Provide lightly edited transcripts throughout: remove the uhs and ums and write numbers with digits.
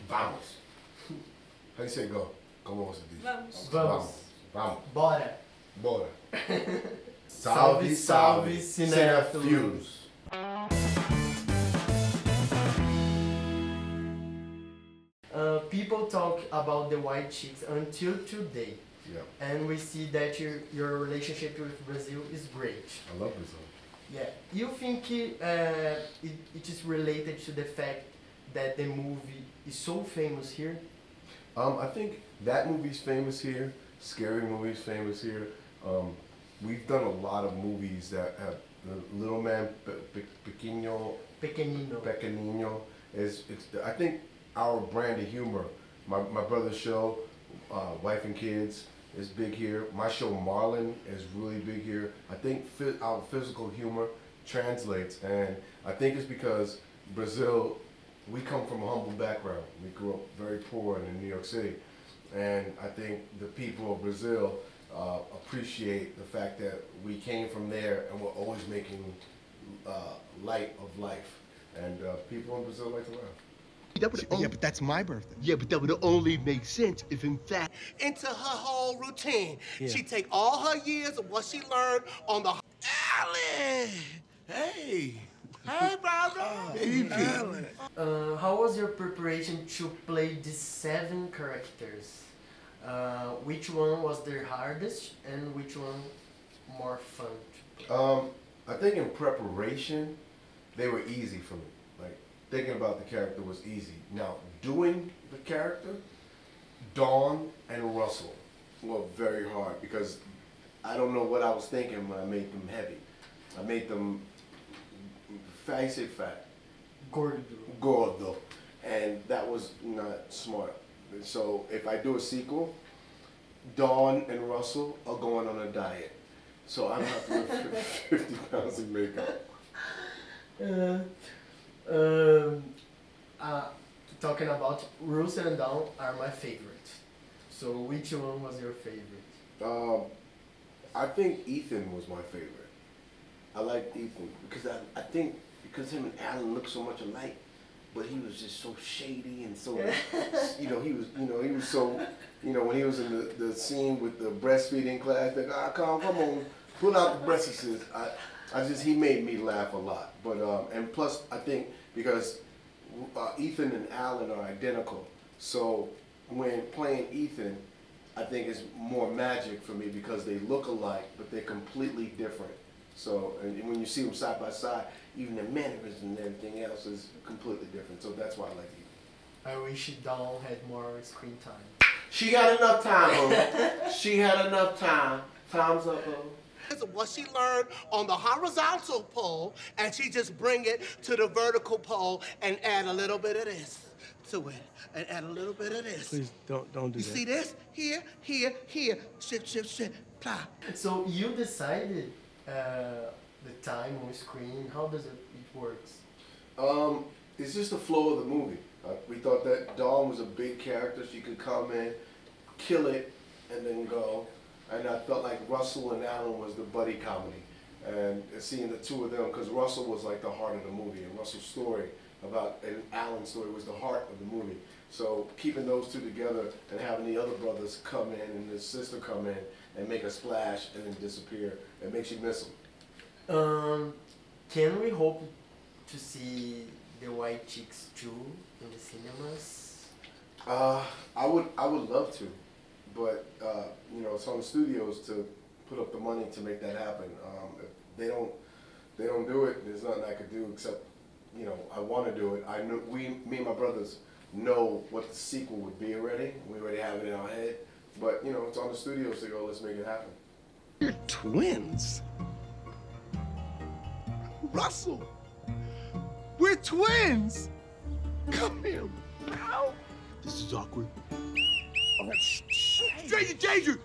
Vamos. How do you say go? Como você diz? Vamos. Vamos. Vamos. Bora. Bora. Salve, salve, cinefilos. People talk about the white chicks until today. Yeah. And we see that your relationship with Brazil is great. I love Brazil. Yeah. You think it is related to the fact that the movie is so famous here? I think that movie's famous here. Scary movie's famous here. We've done a lot of movies that have the Little Man Pequeño. Pequeño. I think our brand of humor. My brother's show, Wife and Kids, is big here. My show Marlon is really big here. I think our physical humor translates, and I think it's because Brazil, we come from a humble background. We grew up very poor in New York City, and I think the people of Brazil appreciate the fact that we came from there and we're always making light of life, and people in Brazil like to laugh. Yeah, but that's my birthday. Yeah, but that would only make sense if, in fact, into her whole routine. Yeah. She take all her years of what she learned on the... Allen! Hey! Hey, brother! How was your preparation to play these 7 characters? Which one was the hardest and which one more fun? I think in preparation, they were easy for me. Like, thinking about the character was easy. Now, doing the character, Dawn and Russell were very hard because I don't know what I was thinking when I made them heavy. I made them, I say fat. Gordo. And that was not smart. So if I do a sequel, Dawn and Russell are going on a diet. So I'm not doing 50 pounds of makeup. Talking about Russell and Dawn are my favorite. So which one was your favorite? I think Ethan was my favorite. I liked Ethan because I think because him and Alan look so much alike, but he was just so shady and so he was so when he was in the scene with the breastfeeding class, like come on, pull out the breasts. He made me laugh a lot. But and plus I think because Ethan and Alan are identical, so when playing Ethan, I think it's more magic for me because they look alike, but they're completely different. So and when you see them side by side, even their mannerisms and everything else is completely different. So that's why I like Ethan. I wish Dawn had more screen time. She had enough time, Ho. She had enough time. Time's up, Ho. What she learned on the horizontal pole, and she just bring it to the vertical pole and add a little bit of this to it, and add a little bit of this. Please don't do that. You see this? Here, here, here. Shift, plah. So you decided the time on screen. How does it works? It's just the flow of the movie. We thought that Dawn was a big character. She could come in, kill it, and then go. And I felt like Russell and Alan was the buddy comedy. And seeing the two of them, because Russell was like the heart of the movie, and Russell's story and Alan's story was the heart of the movie. So keeping those two together and having the other brothers come in and his sister come in and make a splash and then disappear, it makes you miss them. Can we hope to see the White Chicks 2 in the cinemas? I would love to. But it's on the studios to put up the money to make that happen. If they don't do it, there's nothing I could do except, I want to do it. I know me and my brothers know what the sequel would be already. We already have it in our head. But it's on the studios to go. Let's make it happen. You're twins, Russell. We're twins. Come here. Ow. This is awkward. Stranger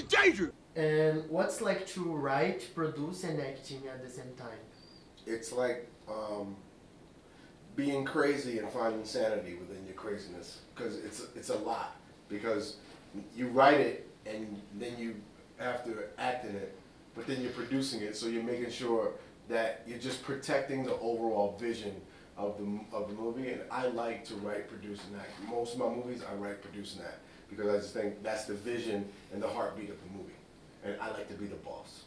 danger! And what's like to write, produce, and acting at the same time? It's like being crazy and finding sanity within your craziness, because it's a lot. Because you write it and then you have to act in it, but then you're producing it, so you're making sure that you're just protecting the overall vision of the movie, and I like to write, produce, and act. Most of my movies, I write, produce, and act because I just think that's the vision and the heartbeat of the movie, and I like to be the boss.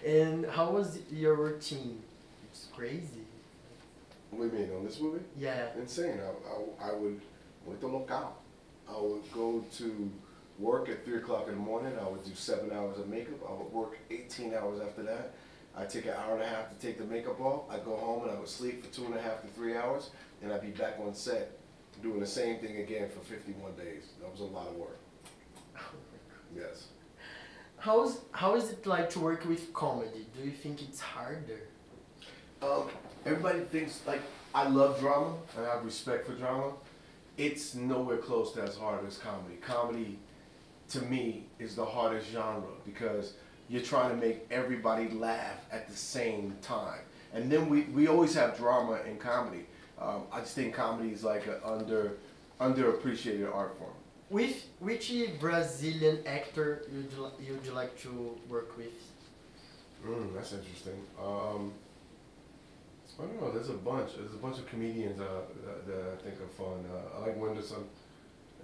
And how was your routine? It's crazy. What do you mean, on this movie? Yeah. Insane. I would, muito local. I would go to work at 3 o'clock in the morning. I would do 7 hours of makeup. I would work 18 hours after that. I'd take an hour and a half to take the makeup off. I'd go home and I would sleep for 2.5 to 3 hours, and I'd be back on set doing the same thing again for 51 days. That was a lot of work. Yes. How is it like to work with comedy? Do you think it's harder? Everybody thinks, like, I love drama and I have respect for drama. It's nowhere close to as hard as comedy. Comedy, to me, is the hardest genre because you're trying to make everybody laugh at the same time. And then we always have drama in comedy. I just think comedy is like an underappreciated art form. With which Brazilian actor you'd like to work with? That's interesting. I don't know. There's a bunch. There's a bunch of comedians that I think are fun. I like Wenderson.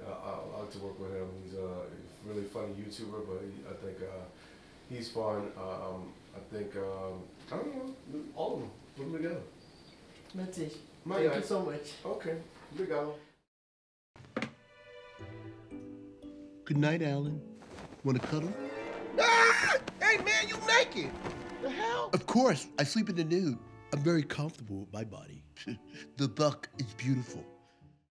I like to work with him. He's a really funny YouTuber, but I think he's fun. I think I don't know. All of them. Put them together. That's it. Thank you so much. Okay. Obrigado. Good night, Alan. Want to cuddle? Ah! Hey, man, you naked. The hell? Of course, I sleep in the nude. I'm very comfortable with my body. The buck is beautiful.